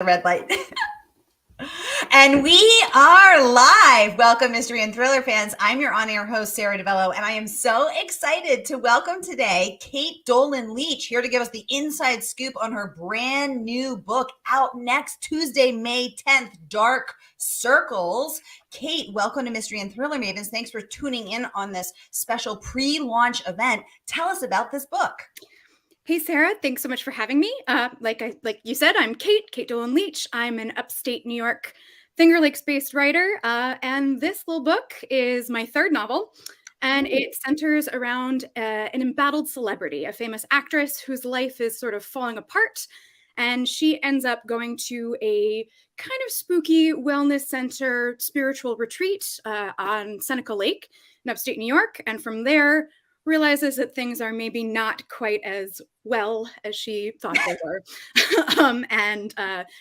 red light. And we are live. Welcome, mystery and thriller fans. I'm your on-air host, Sara DiVello, and I am so excited to welcome today Caite Dolan-Leach, here to give us the inside scoop on her brand new book out next Tuesday, May 10th, Dark Circles. Caite, welcome to Mystery and Thriller Mavens. Thanks for tuning in on this special pre-launch event. Tell us about this book. Hey, Sara, thanks so much for having me. Like you said, I'm Caite Dolan-Leach. I'm an upstate New York Finger Lakes-based writer, and this little book is my third novel, and it centers around an embattled celebrity, a famous actress whose life is sort of falling apart, and she ends up going to a kind of spooky wellness center spiritual retreat on Seneca Lake in upstate New York, and from there realizes that things are maybe not quite as well as she thought they were. And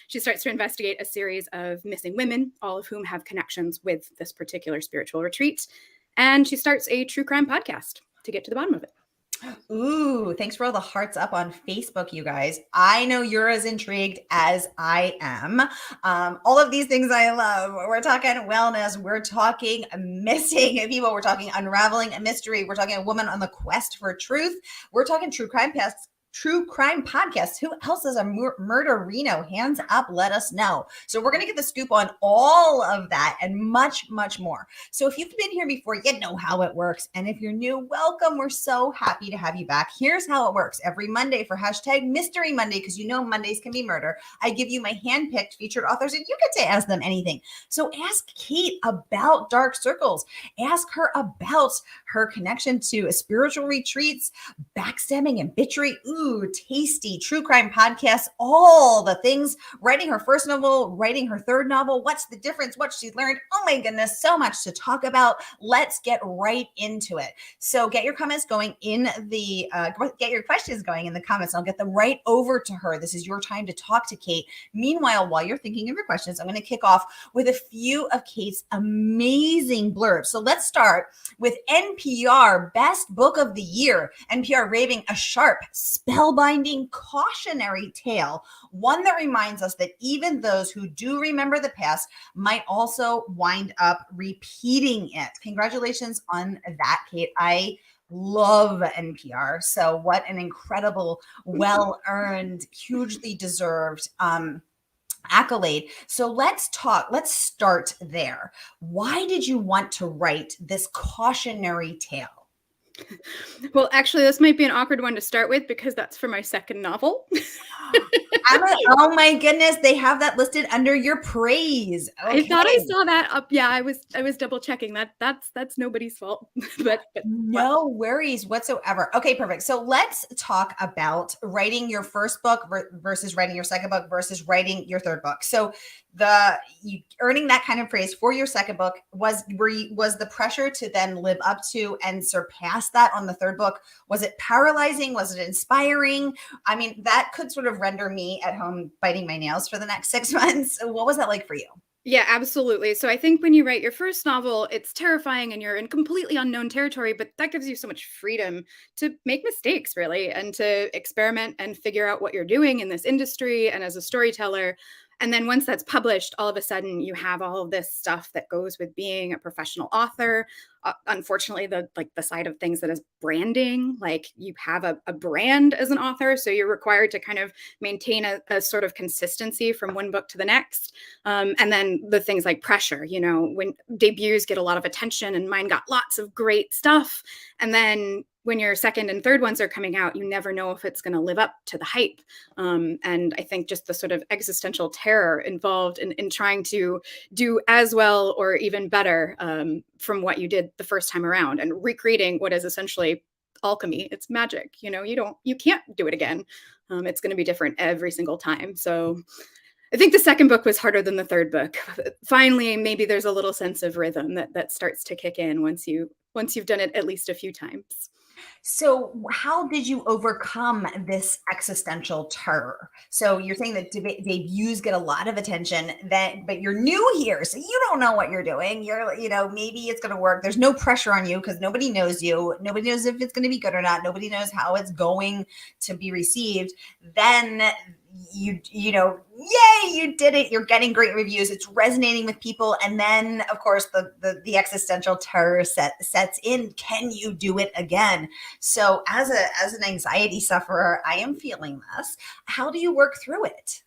she starts to investigate a series of missing women, all of whom have connections with this particular spiritual retreat. And she starts a true crime podcast to get to the bottom of it. Ooh, thanks for all the hearts up on Facebook, you guys. I know you're as intrigued as I am. All of these things I love. We're talking wellness. We're talking missing people. We're talking unraveling a mystery. We're talking a woman on the quest for truth. We're talking true crime podcasts. Who else is a murderino? Hands up, let us know. So we're going to get the scoop on all of that and much, much more. So if you've been here before, you know how it works. And if you're new, welcome. We're so happy to have you back. Here's how it works. Every Monday for hashtag Mystery Monday, because you know Mondays can be murder, I give you my handpicked featured authors and you get to ask them anything. So ask Caite about Dark Circles. Ask her about her connection to spiritual retreats, backstabbing and bitchery. Ooh, tasty true crime podcasts, all the things, writing her first novel, writing her third novel. What's the difference? What she learned? Oh my goodness, so much to talk about. Let's get right into it. So get your comments going in the, get your questions going in the comments. I'll get them right over to her. This is your time to talk to Caite. Meanwhile, while you're thinking of your questions, I'm going to kick off with a few of Caite's amazing blurbs. So let's start with NPR Best Book of the Year. NPR raving a sharp, spellbinding, cautionary tale, one that reminds us that even those who do remember the past might also wind up repeating it. Congratulations on that, Caite. I love NPR. So what an incredible, well-earned, hugely deserved accolade. So let's start there. Why did you want to write this cautionary tale? Well, actually, this might be an awkward one to start with because that's for my second novel. Oh my goodness, they have that listed under your praise. Okay. I thought I saw that up. Yeah, I was double checking that. That's nobody's fault. but no worries whatsoever. Okay, perfect. So let's talk about writing your first book versus writing your second book versus writing your third book. So earning that kind of praise for your second book was the pressure to then live up to and surpass that on the third book. Was it paralyzing? Was it inspiring? I mean, that could sort of render me at home biting my nails for the next 6 months. What was that like for you? Yeah, absolutely. So I think when you write your first novel, it's terrifying and you're in completely unknown territory, but that gives you so much freedom to make mistakes, really, and to experiment and figure out what you're doing in this industry and as a storyteller. And then once that's published, all of a sudden you have all of this stuff that goes with being a professional author. Unfortunately, the side of things that is branding, like you have a brand as an author, so you're required to kind of maintain a sort of consistency from one book to the next. And then the things like pressure, when debuts get a lot of attention, and mine got lots of great stuff. And then when your second and third ones are coming out, you never know if it's going to live up to the hype. And I think just the sort of existential terror involved in trying to do as well or even better from what you did the first time around, and recreating what is essentially alchemy. It's magic. You can't do it again. It's going to be different every single time. So I think the second book was harder than the third book. Finally, maybe there's a little sense of rhythm that starts to kick in once you've done it at least a few times. So how did you overcome this existential terror? So you're saying that debuts get a lot of attention, but you're new here, so you don't know what you're doing. Maybe it's going to work. There's no pressure on you because nobody knows you. Nobody knows if it's going to be good or not. Nobody knows how it's going to be received. Then you know, yay, you did it. You're getting great reviews. It's resonating with people. And then of course the existential terror sets in. Can you do it again? So as an anxiety sufferer, I am feeling this. How do you work through it?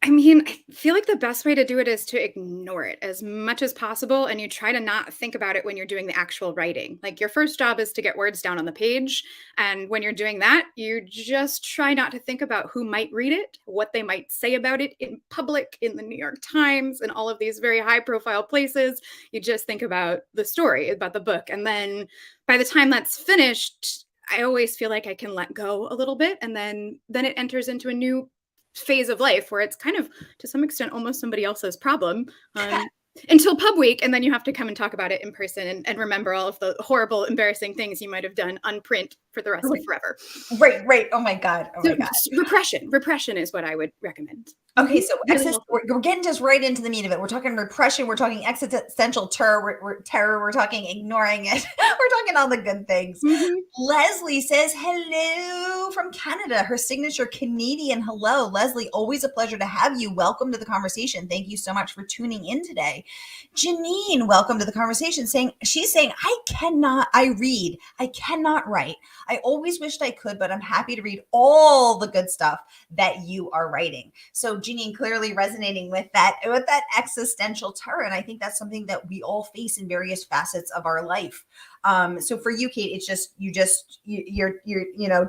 I mean, I feel like the best way to do it is to ignore it as much as possible. And you try to not think about it when you're doing the actual writing. Like your first job is to get words down on the page. And when you're doing that, you just try not to think about who might read it, what they might say about it in public, in the New York Times, and all of these very high profile places. You just think about the story, about the book. And then by the time that's finished, I always feel like I can let go a little bit. And then it enters into a new phase of life where it's kind of to some extent almost somebody else's problem until pub week, and then you have to come and talk about it in person and remember all of the horrible embarrassing things you might have done on print for the rest of forever. Right. Oh my god. Repression is what I would recommend. Okay, so we're getting just right into the meat of it. We're talking repression. We're talking existential terror. We're talking ignoring it. We're talking all the good things. Mm-hmm. Leslie says hello from Canada. Her signature Canadian hello. Leslie, always a pleasure to have you. Welcome to the conversation. Thank you so much for tuning in today. Janine, welcome to the conversation. She's saying, I cannot write. I always wished I could, but I'm happy to read all the good stuff that you are writing. So Janine, clearly resonating with that existential terror. And I think that's something that we all face in various facets of our life. So for you, Kate, it's just, you're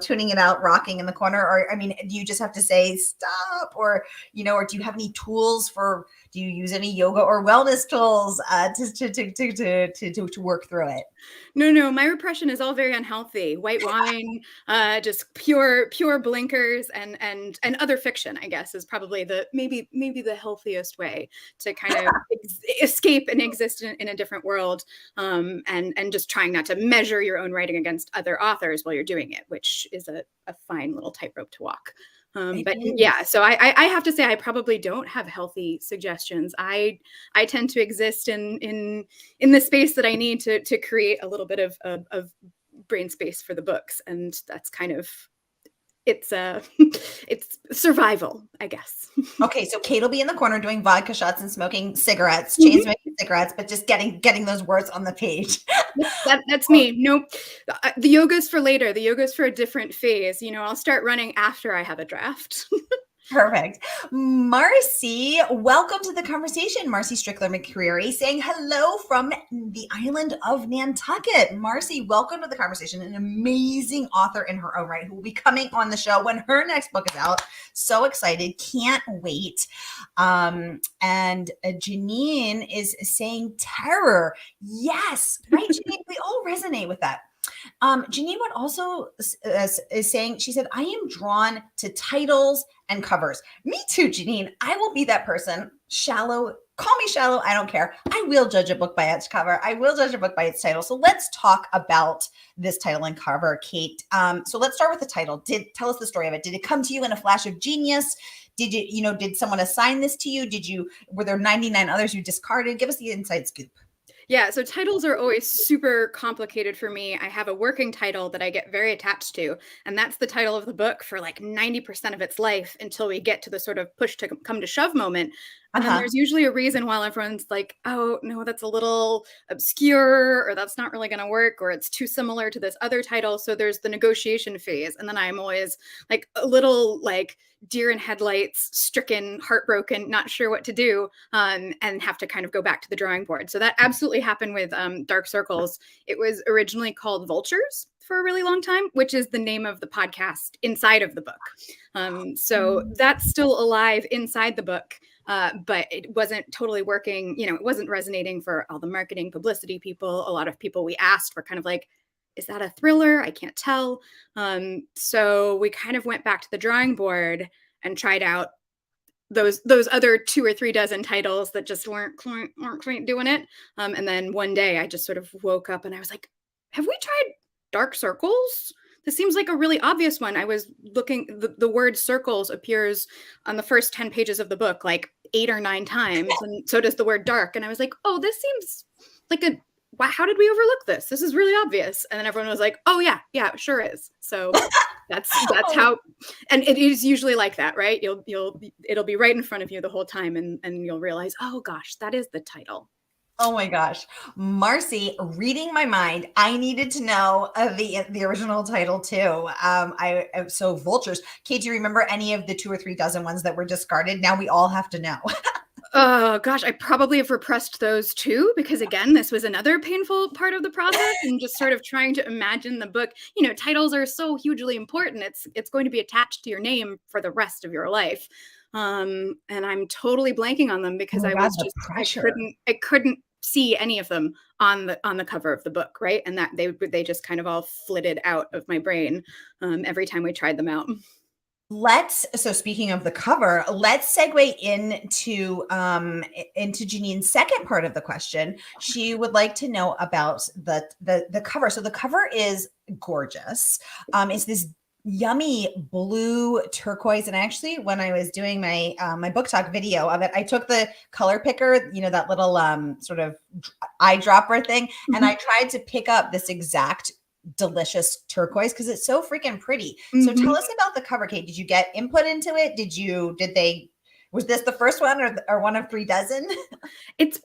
tuning it out, rocking in the corner, or, I mean, do you just have to say stop, or do you have any tools do you use any yoga or wellness tools, to work through it? No, my repression is all very unhealthy. White wine, just pure blinkers, and other fiction, I guess, is probably maybe the healthiest way to kind of escape and exist in a different world, and just trying not to measure your own writing against other authors while you're doing it, which is a fine little tightrope to walk. But yeah, so I have to say I probably don't have healthy suggestions. I tend to exist in the space that I need to create a little bit of brain space for the books, and that's kind of it's survival, I guess. Okay, so Kate will be in the corner doing vodka shots and smoking cigarettes, chain smoking cigarettes, but just getting those words on the page. That's me. Nope. The yoga's for later. The yoga's for a different phase. I'll start running after I have a draft. Perfect. Marcy, welcome to the conversation. Marcy Strickler McCreary saying hello from the island of Nantucket. Marcy, welcome to the conversation. An amazing author in her own right who will be coming on the show when her next book is out. So excited. Can't wait. And Janine is saying terror. Yes. Right, Janine? We all resonate with that. Janine would also is saying, she said, I am drawn to titles and covers. Me too, Janine. I will be that person. Shallow. Call me shallow. I don't care. I will judge a book by its cover. I will judge a book by its title. So let's talk about this title and cover, Kate. So let's start with the title. Tell us the story of it. Did it come to you in a flash of genius? Did someone assign this to you? Were there 99 others you discarded? Give us the inside scoop. Yeah, so titles are always super complicated for me. I have a working title that I get very attached to, and that's the title of the book for like 90% of its life until we get to the sort of push to come to shove moment. And then there's usually a reason why everyone's like, oh, no, that's a little obscure, or that's not really going to work, or it's too similar to this other title. So there's the negotiation phase. And then I'm always like a little like deer in headlights, stricken, heartbroken, not sure what to do, and have to kind of go back to the drawing board. So that absolutely happened with Dark Circles. It was originally called Vultures for a really long time, which is the name of the podcast inside of the book. So that's still alive inside the book. But it wasn't totally working. It wasn't resonating for all the marketing publicity people. A lot of people we asked were kind of like, is that a thriller? I can't tell. So we kind of went back to the drawing board and tried out those other 2 or 3 dozen titles that just weren't quite doing it. And then one day I just sort of woke up and I was like, have we tried Dark Circles? This seems like a really obvious one. I was looking, the word circles appears on the first 10 pages of the book like 8 or 9 times. And so does the word dark. And I was like, oh, this seems like a how did we overlook this? This is really obvious. And then everyone was like, oh yeah, it sure is. So that's Oh, how, and it is usually like that, right? It'll be right in front of you the whole time, and you'll realize, oh gosh, that is the title. oh my gosh. Marcy, reading my mind, I needed to know the original title too. So Vultures. Kate, do you remember any of the 2 or 3 dozen ones that were discarded? Now we all have to know. Oh gosh, I probably have repressed those too, because again, this was another painful part of the process, and just sort of trying to imagine the book. You know, titles are so hugely important. It's going to be attached to your name for the rest of your life. And I'm totally blanking on them because Oh my I God, was the just pressure. I couldn't see any of them on the cover of the book, right? And that they just kind of all flitted out of my brain every time we tried them out. So speaking of the cover, let's segue into Janine's second part of the question. She would like to know about the cover. So the cover is gorgeous. It's this yummy blue turquoise, and actually when I was doing my my book talk video of it, I took the color picker, you know, that little sort of eyedropper thing, and I tried to pick up this exact delicious turquoise because it's so freaking pretty. So Mm-hmm. tell us about the cover, Kate. Did you get input into it? Was this the first one, or one of 3 dozen?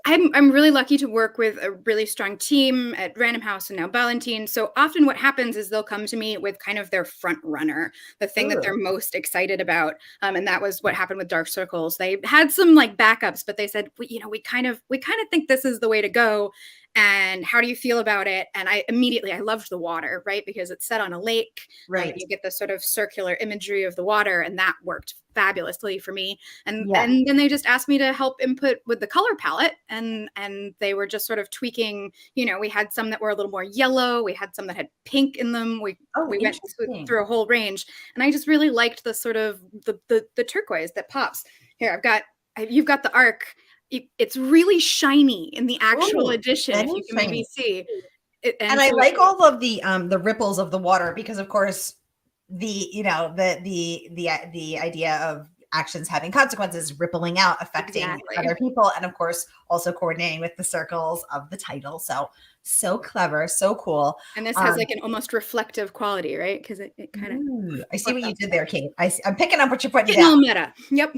I'm really lucky to work with a really strong team at Random House and now Ballantine. So often what happens is they'll come to me with kind of their front runner, the thing that Ooh, they're most excited about. And that was what happened with Dark Circles. They had some like backups, but they said, we kind of think this is the way to go. And how do you feel about it? And I loved the water, right? Because it's set on a lake. And right. you get the sort of circular imagery of the water, and that worked fabulously for me. And Yeah. then they just asked me to help input with the color palette, and they were just sort of tweaking. You know, we had some that were a little more yellow, we had some that had pink in them. Oh, We went interesting. through a whole range, and I just really liked the sort of the turquoise that pops. Here, you've got the arc. It's really shiny in the actual Ooh, edition, that if you is can maybe shiny. see it. And And I so like all of the ripples of the water because, of course, the idea of actions having consequences rippling out, affecting exactly. other people, and of course also coordinating with the circles of the title. So clever, so cool. And this has Um, like an almost reflective quality, right? Because it kind of Ooh, I see what you reflects did off. there, Kate. I'm picking up what you're putting Getting down. all meta. Yep.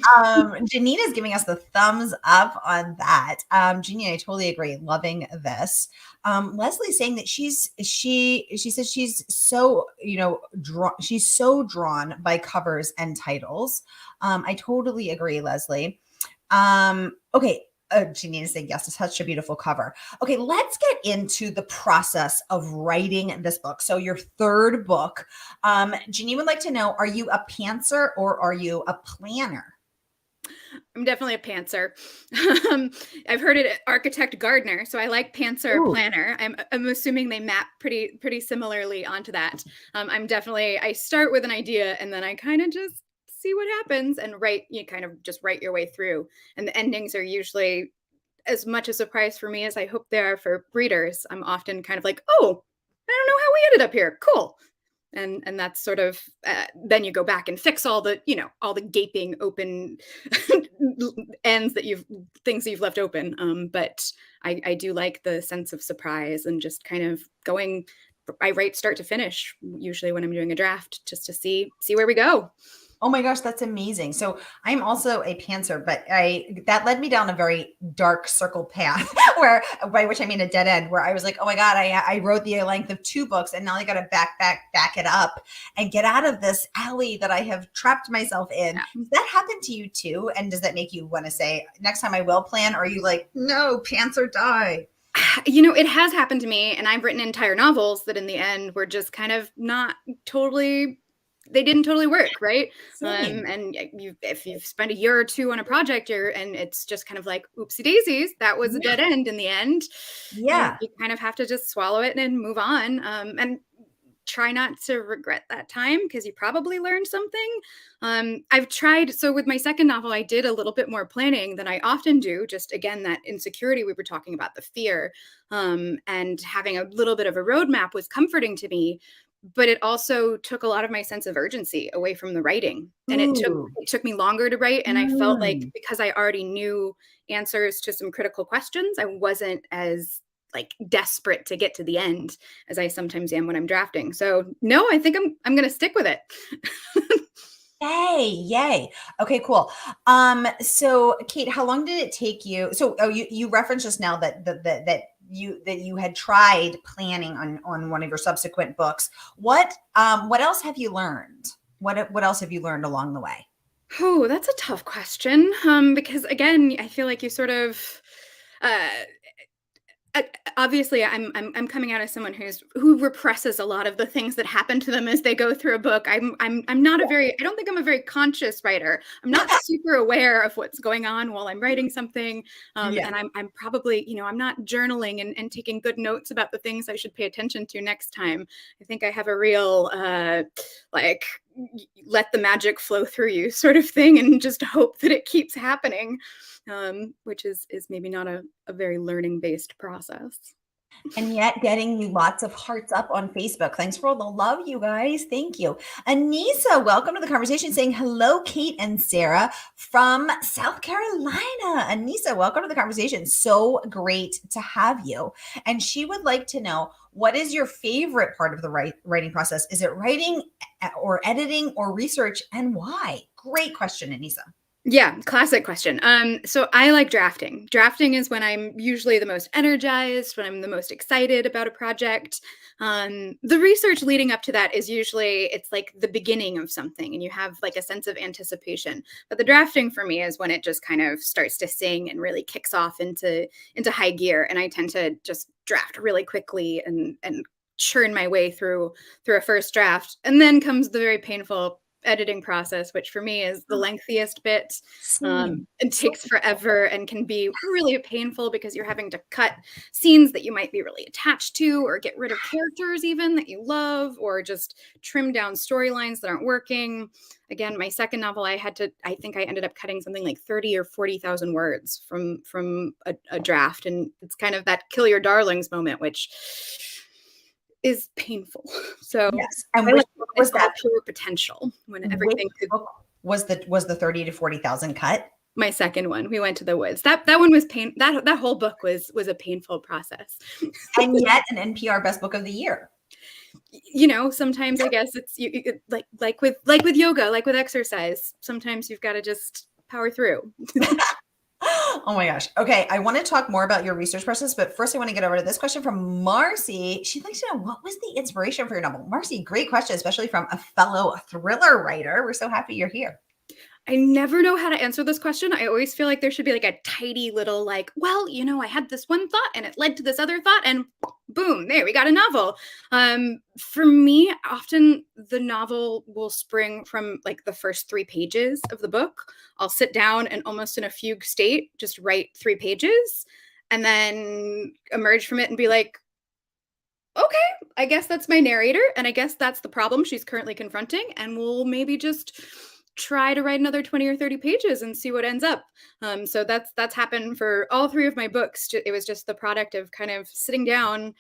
Janine is giving us the thumbs up on that. Jeannie, I totally agree. Loving this. Leslie's saying that she says she's so, she's so drawn by covers and titles. I totally agree, Leslie. Okay. Janine is saying, yes, it's such a beautiful cover. Okay, let's get into the process of writing this book. So your third book, Janine would like to know, are you a pantser or are you a planner? I'm definitely a pantser. I've heard it architect gardener, so I like pantser or Ooh, planner. I'm assuming they map pretty similarly onto that. I start with an idea, and then I kind of just see what happens and write. You kind of just write your way through, and the endings are usually as much a surprise for me as I hope they are for readers. I'm often kind of like, oh, I don't know how we ended up here. Cool. And that's sort of then you go back and fix all the all the gaping open ends that things that you've left open. But I do like the sense of surprise and just kind of going. I write start to finish usually when I'm doing a draft, just to see where we go. oh my gosh, that's amazing. So I'm also a pantser, but that led me down a very dark circle path where, by which I mean a dead end, where I was like, oh my God, I wrote the length of 2 books and now I got to back it up and get out of this alley that I have trapped myself in. Yeah. Does that happen to you too? And does that make you want to say, next time I will plan? Or are you like, no, pants or die? It has happened to me, and I've written entire novels that in the end were just kind of not totally, they didn't totally work, right? Same. And if you've spent a year or 2 on a project, and it's just kind of like oopsie daisies, that was a Yeah. dead end in the end. Yeah. You kind of have to just swallow it and move on, and try not to regret that time, because you probably learned something. I've tried, so with my second novel, I did a little bit more planning than I often do. Just again, that insecurity we were talking about, the fear, and having a little bit of a roadmap was comforting to me. But it also took a lot of my sense of urgency away from the writing, and Ooh. it took me longer to write. And I felt like Mm. because I already knew answers to some critical questions, I wasn't as like desperate to get to the end as I sometimes am when I'm drafting. So no, I think I'm going to stick with it. Yay. Okay, cool. So Caite, how long did it take you? So you referenced just now that you had tried planning on one of your subsequent books. What else have you learned? What else have you learned along the way? Oh, that's a tough question. Because again, I feel like you sort of uh uh, obviously I'm coming out as someone who represses a lot of the things that happen to them as they go through a book. I'm not a very, I don't think I'm a very conscious writer. I'm not super aware of what's going on while I'm writing something. Yeah. And I'm probably, I'm not journaling and taking good notes about the things I should pay attention to next time. I think I have a real like let the magic flow through you sort of thing and just hope that it keeps happening. Which is maybe not a very learning based process. And yet getting you lots of hearts up on Facebook. Thanks for all the love, you guys. Thank you. Anissa, welcome to the conversation, saying hello, Caite and Sara from South Carolina. Anissa, welcome to the conversation. So great to have you. And she would like to know, what is your favorite part of the writing process? Is it writing or editing or research, and why? Great question, Anissa. Yeah, classic question. So I like drafting. Drafting is when I'm usually the most energized, when I'm the most excited about a project. The research leading up to that is usually, it's like the beginning of something and you have like a sense of anticipation. But the drafting for me is when it just kind of starts to sing and really kicks off into high gear. And I tend to just draft really quickly and churn my way through a first draft. And then comes the very painful editing process, which for me is the lengthiest bit. It takes forever and can be really painful because you're having to cut scenes that you might be really attached to, or get rid of characters even that you love, or just trim down storylines that aren't working. Again, my second novel, I think I ended up cutting something like 30 or 40,000 words from a draft. And it's kind of that kill your darlings moment, which is painful. So yes. And which was that pure potential when everything could, was the 30 to 40,000 cut? My second one, we went to the woods. That one was pain. That whole book was a painful process. And yet an NPR best book of the year. Sometimes I guess it's like with yoga, like with exercise, sometimes you've got to just power through. Oh my gosh. Okay. I want to talk more about your research process, but first I want to get over to this question from Marcy. She'd like to know, what was the inspiration for your novel? Marcy, great question, especially from a fellow thriller writer. We're so happy you're here. I never know how to answer this question. I always feel like there should be like a tidy little I had this one thought and it led to this other thought and boom, there we got a novel. For me, often the novel will spring from like the first 3 pages of the book. I'll sit down and almost in a fugue state, just write 3 pages and then emerge from it and be like, okay, I guess that's my narrator. And I guess that's the problem she's currently confronting. And we'll maybe just try to write another 20 or 30 pages and see what ends up. So that's happened for all 3 of my books. It was just the product of kind of sitting down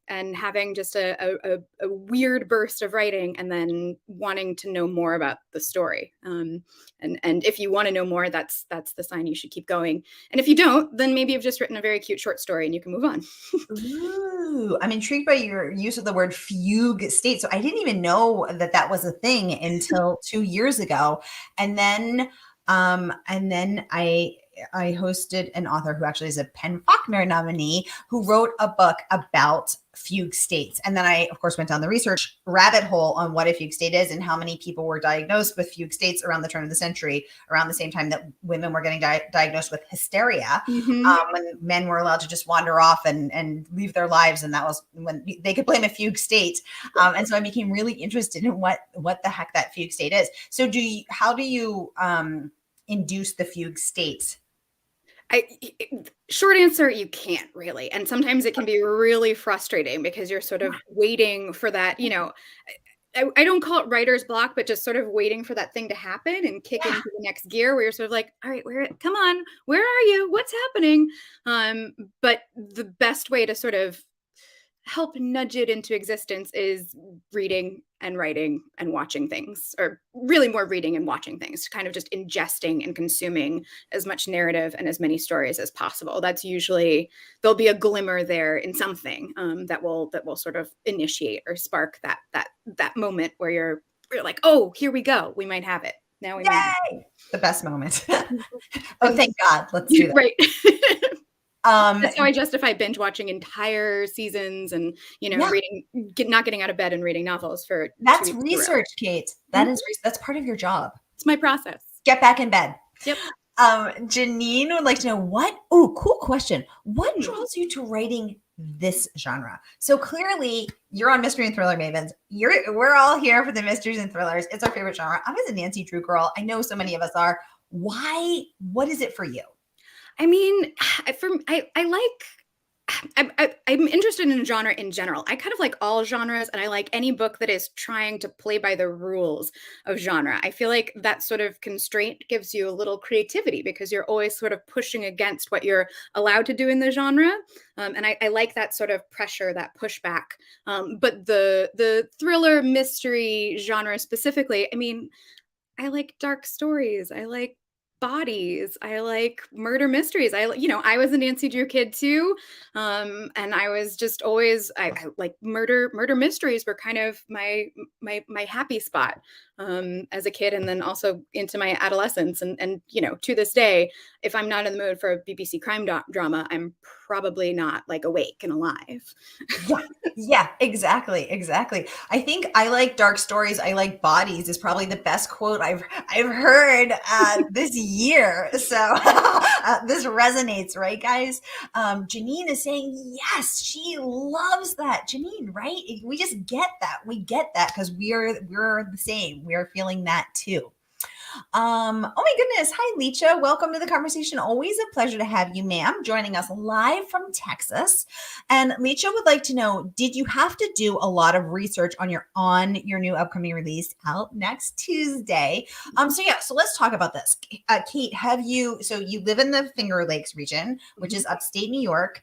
and having just a weird burst of writing and then wanting to know more about the story. And if you want to know more, that's the sign you should keep going. And if you don't, then maybe you've just written a very cute short story and you can move on. Ooh, I'm intrigued by your use of the word fugue state. So I didn't even know that was a thing until 2 years ago. And then I hosted an author who actually is a Penn Faulkner nominee who wrote a book about fugue states. And then I, of course, went down the research rabbit hole on what a fugue state is and how many people were diagnosed with fugue states around the turn of the century, around the same time that women were getting diagnosed with hysteria, when men were allowed to just wander off and leave their lives. And that was when they could blame a fugue state. And so I became really interested in what the heck that fugue state is. So how do you induce the fugue states? Short answer, you can't really. And sometimes it can be really frustrating because you're sort of waiting for that, I don't call it writer's block, but just sort of waiting for that thing to happen and kick into the next gear where you're sort of like, all right, come on, where are you? What's happening? But the best way to sort of help nudge it into existence is reading and writing and watching things, or really more reading and watching things, kind of just ingesting and consuming as much narrative and as many stories as possible. That's usually, there'll be a glimmer there in something that will sort of initiate or spark that moment where you're like, oh, here we go. We might have it. Now we might have it. The best moment. Oh, thank God. Let's do that. Right. That's how I justify binge watching entire seasons and, reading, not getting out of bed and reading novels for. That's research, Kate. That's part of your job. It's my process. Get back in bed. Yep. Janine would like to know cool question. What draws you to writing this genre? So clearly you're on Mystery and Thriller Mavens. We're all here for the mysteries and thrillers. It's our favorite genre. I was a Nancy Drew girl. I know so many of us are. Why? What is it for you? I mean, I'm interested in genre in general. I kind of like all genres, and I like any book that is trying to play by the rules of genre. I feel like that sort of constraint gives you a little creativity because you're always sort of pushing against what you're allowed to do in the genre. And I like that sort of pressure, that pushback. But the thriller mystery genre specifically, I mean, I like dark stories. I like bodies. I like murder mysteries. I was a Nancy Drew kid too. And I was just always, I like murder mysteries were kind of my happy spot as a kid, and then also into my adolescence. And to this day, if I'm not in the mood for a BBC crime drama, I'm probably not like awake and alive. Yeah, exactly. I think I like dark stories. I like bodies is probably the best quote I've heard this year. So this resonates, right, guys? Janine is saying yes, she loves that. Janine, right? We just get that. We get that because we're the same. We are feeling that too. Oh my goodness. Hi, Licha. Welcome to the conversation. Always a pleasure to have you, ma'am, joining us live from Texas. And Licha would like to know, did you have to do a lot of research on your new upcoming release out next Tuesday? So let's talk about this. Kate, so you live in the Finger Lakes region, which is upstate New York.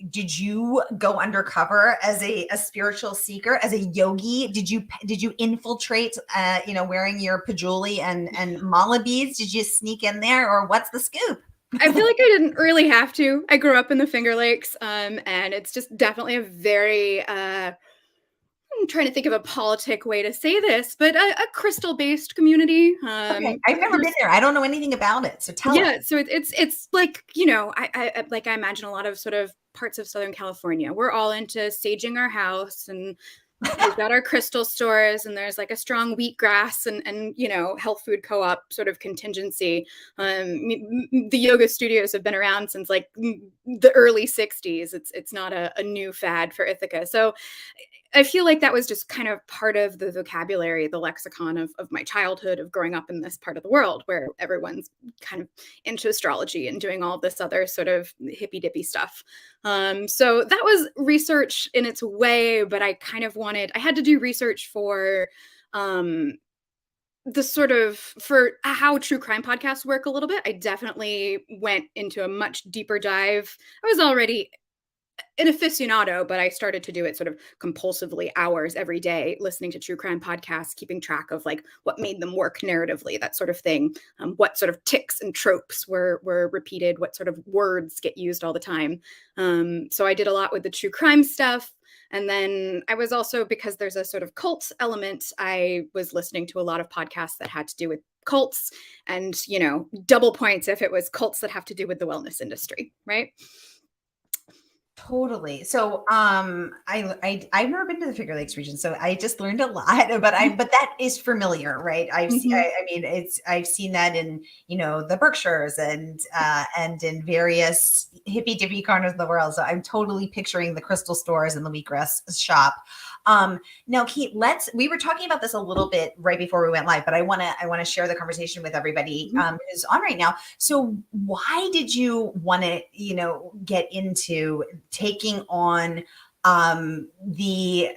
Did you go undercover as a spiritual seeker, as a yogi? Did you infiltrate, wearing your patchouli and mala beads? Did you sneak in there, or what's the scoop? I feel like I didn't really have to. I grew up in the Finger Lakes, and it's just definitely a very, I'm trying to think of a politic way to say this, but a crystal-based community. Okay. I've never been there. I don't know anything about it. So tell us. Yeah, so it's like, I imagine a lot of sort of parts of Southern California. We're all into saging our house, and we've got our crystal stores, and there's like a strong wheatgrass and health food co-op sort of contingency. The yoga studios have been around since like the early 60s. It's not a new fad for Ithaca. So I feel like that was just kind of part of the vocabulary, the lexicon of my childhood, of growing up in this part of the world where everyone's kind of into astrology and doing all this other sort of hippy dippy stuff. So that was research in its way, but I had to do research for for how true crime podcasts work a little bit. I definitely went into a much deeper dive. I was already an aficionado, but I started to do it sort of compulsively, hours every day, listening to true crime podcasts, keeping track of like what made them work narratively, that sort of thing. What sort of tics and tropes were repeated, what sort of words get used all the time. So I did a lot with the true crime stuff. And then I was also, because there's a sort of cult element, I was listening to a lot of podcasts that had to do with cults, and, double points if it was cults that have to do with the wellness industry, right? Totally. So, I've never been to the Finger Lakes region, so I just learned a lot, but that is familiar, right? I've seen that in, the Berkshires and in various hippy dippy corners of the world. So I'm totally picturing the crystal stores and the wheatgrass shop. Now, Kate, we were talking about this a little bit right before we went live, but I want to share the conversation with everybody who's on right now. So why did you want to, get into taking on the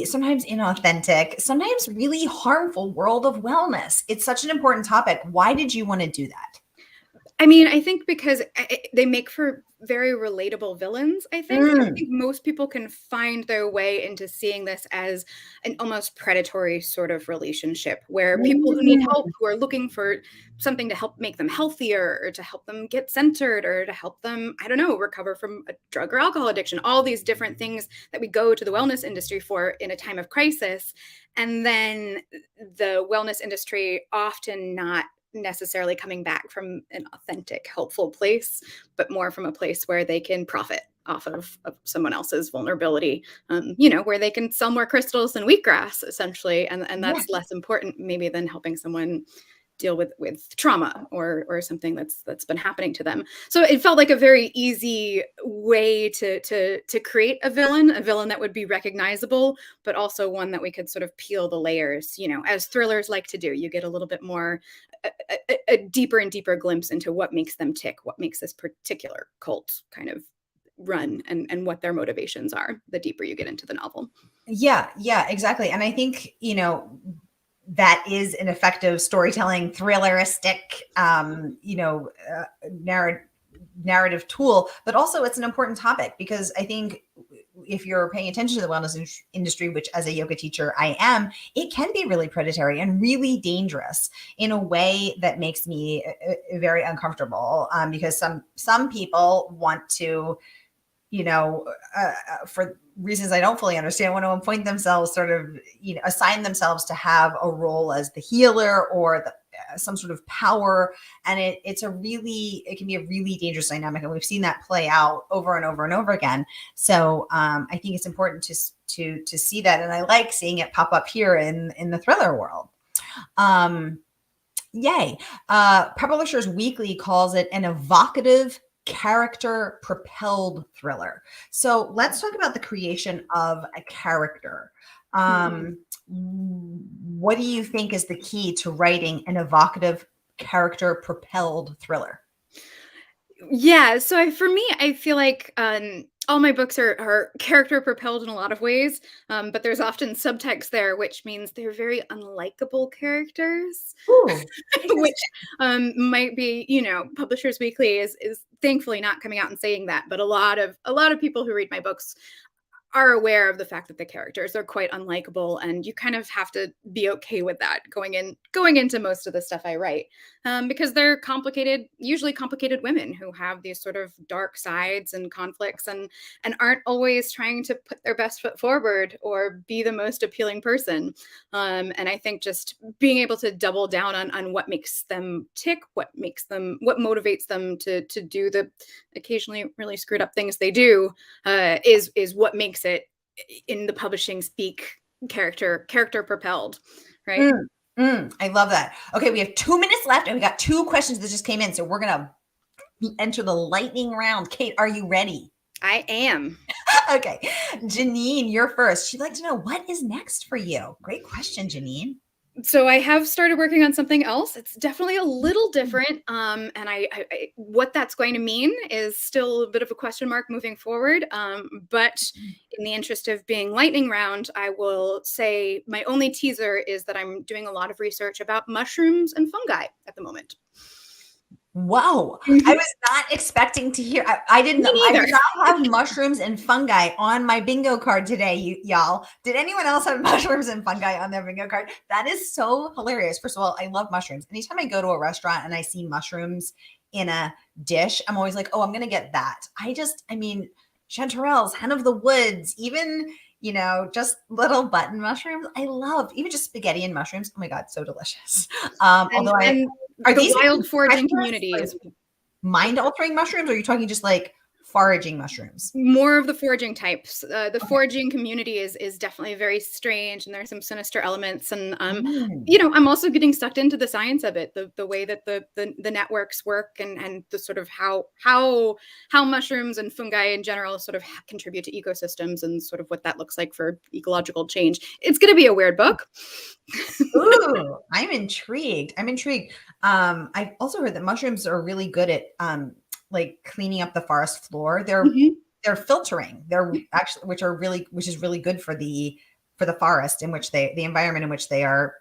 sometimes inauthentic, sometimes really harmful world of wellness? It's such an important topic. Why did you want to do that? I mean, I think because they make for very relatable villains, I think. I think most people can find their way into seeing this as an almost predatory sort of relationship where people who need help, who are looking for something to help make them healthier or to help them get centered or to help them, I don't know, recover from a drug or alcohol addiction, all these different things that we go to the wellness industry for in a time of crisis. And then the wellness industry often not necessarily coming back from an authentic, helpful place, but more from a place where they can profit off of someone else's vulnerability, where they can sell more crystals than wheatgrass, essentially. And that's less important maybe than helping someone deal with trauma or something that's been happening to them. So it felt like a very easy way to create a villain that would be recognizable, but also one that we could sort of peel the layers, as thrillers like to do. You get a little bit more a deeper and deeper glimpse into what makes them tick, what makes this particular cult kind of run, and what their motivations are, the deeper you get into the novel. Yeah, exactly. And I think, that is an effective storytelling, thrilleristic, narrative tool, but also it's an important topic because I think if you're paying attention to the wellness industry, which as a yoga teacher I am, it can be really predatory and really dangerous in a way that makes me very uncomfortable, because some people want to, for reasons I don't fully understand, want to appoint themselves sort of, assign themselves to have a role as the healer or some sort of power. And it can be a really dangerous dynamic. And we've seen that play out over and over and over again. So I think it's important to see that. And I like seeing it pop up here in the thriller world. Yay. Publishers Weekly calls it an evocative, character propelled thriller. So let's talk about the creation of a character. What do you think is the key to writing an evocative, character propelled thriller? Yeah, so for me, I feel like all my books are character propelled in a lot of ways, but there's often subtext there, which means they're very unlikable characters. Ooh, which might be, Publishers Weekly is thankfully not coming out and saying that, but a lot of people who read my books are aware of the fact that the characters are quite unlikable, and you kind of have to be okay with that going into most of the stuff I write, because they're usually complicated women who have these sort of dark sides and conflicts, and aren't always trying to put their best foot forward or be the most appealing person. And I think just being able to double down on what makes them tick, what motivates them to do the occasionally really screwed up things they do, is what makes it, in the publishing speak, character propelled, right? I love that. Okay, we have 2 minutes left and we got 2 questions that just came in. So we're going to enter the lightning round. Kate, are you ready? I am. Okay. Janine, you're first. She'd like to know, what is next for you? Great question, Janine. So I have started working on something else. It's definitely a little different. And I what that's going to mean is still a bit of a question mark moving forward. But in the interest of being lightning round, I will say my only teaser is that I'm doing a lot of research about mushrooms and fungi at the moment. Whoa. I was not expecting to hear. I did not have mushrooms and fungi on my bingo card today, y'all. Did anyone else have mushrooms and fungi on their bingo card? That is so hilarious. First of all, I love mushrooms. Anytime I go to a restaurant and I see mushrooms in a dish, I'm always like, oh, I'm going to get that. Chanterelles, hen of the woods, even, just little button mushrooms. I love even just spaghetti and mushrooms. Oh my God, so delicious. Are these wild foraging communities? Mind-altering mushrooms, or are you talking just like foraging mushrooms? More of the foraging types. The foraging community is definitely very strange, and there's some sinister elements. And I'm also getting sucked into the science of it, the way that the networks work, and the sort of how mushrooms and fungi in general sort of contribute to ecosystems, and sort of what that looks like for ecological change. It's going to be a weird book. Ooh, I'm intrigued. I've also heard that mushrooms are really good at like cleaning up the forest floor. They're filtering. They're actually, which is really good for the forest in which the environment in which they are,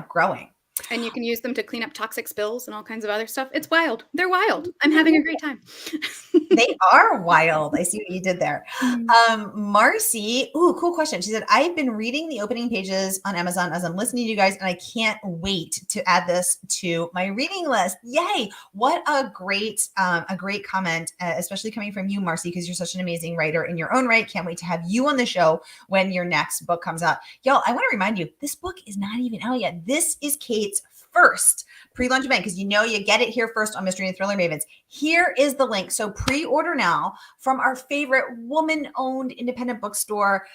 growing. And you can use them to clean up toxic spills and all kinds of other stuff. It's wild. They're wild. I'm having a great time. They are wild. I see what you did there. Mm. Marcy, ooh, cool question. She said, I've been reading the opening pages on Amazon as I'm listening to you guys, and I can't wait to add this to my reading list. Yay. What a great comment, especially coming from you, Marcy, because you're such an amazing writer in your own right. Can't wait to have you on the show when your next book comes out. Y'all, I want to remind you, this book is not even out yet. This is Caite's first pre-launch event, because you know you get it here first on Mystery and Thriller Mavens. Here is the link. So pre-order now from our favorite woman-owned independent bookstore.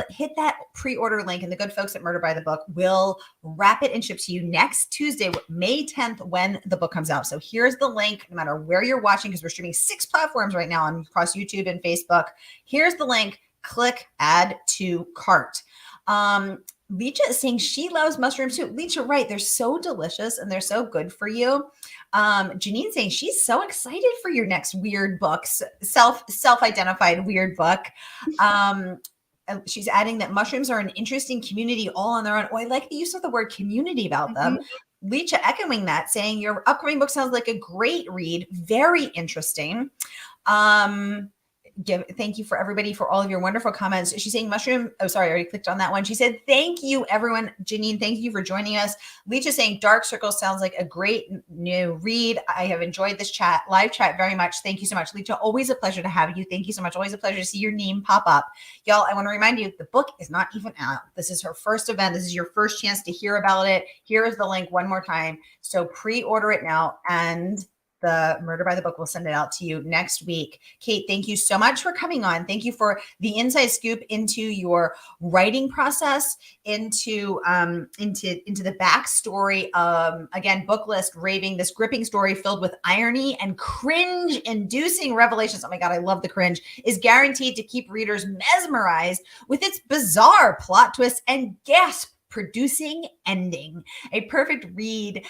Hit that pre-order link, and the good folks at Murder by the Book will wrap it and ship to you next Tuesday, May 10th, when the book comes out. So here's the link, no matter where you're watching, because we're streaming 6 platforms right now across YouTube and Facebook. Here's the link. Click add to cart. Licha is saying she loves mushrooms too. Licha, right. They're so delicious and they're so good for you. Janine saying she's so excited for your next weird book, self-identified weird book. She's adding that mushrooms are an interesting community all on their own. Oh, I like the use of the word community about them. Licha echoing that, saying your upcoming book sounds like a great read. Very interesting. Thank you for everybody for all of your wonderful comments. She's saying mushroom. Oh, sorry, I already clicked on that one. She said, thank you, everyone. Janine, thank you for joining us. Licha saying Dark Circle sounds like a great new read. I have enjoyed this live chat very much. Thank you so much. Licha, always a pleasure to have you. Thank you so much. Always a pleasure to see your name pop up. Y'all, I want to remind you, the book is not even out. This is her first event. This is your first chance to hear about it. Here is the link one more time. So pre-order it now, and the Murder by the Book will send it out to you next week. Caite, thank you so much for coming on. Thank you for the inside scoop into your writing process, into the backstory. Again, book list raving, this gripping story filled with irony and cringe-inducing revelations. Oh my God, I love the cringe. Is guaranteed to keep readers mesmerized with its bizarre plot twists and gasp-producing ending. A perfect read.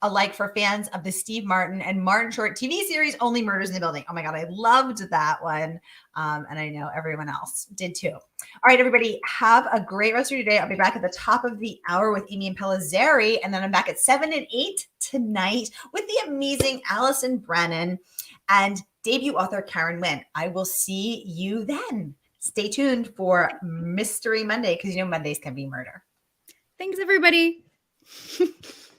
Alike for fans of the Steve Martin and Martin Short TV series, Only Murders in the Building. Oh my God, I loved that one. And I know everyone else did too. All right, everybody, have a great rest of your day. I'll be back at the top of the hour with Amy and Pellizzeri, and then I'm back at 7 and 8 tonight with the amazing Allison Brennan and debut author Karen Wynn. I will see you then. Stay tuned for Mystery Monday, because you know Mondays can be murder. Thanks, everybody.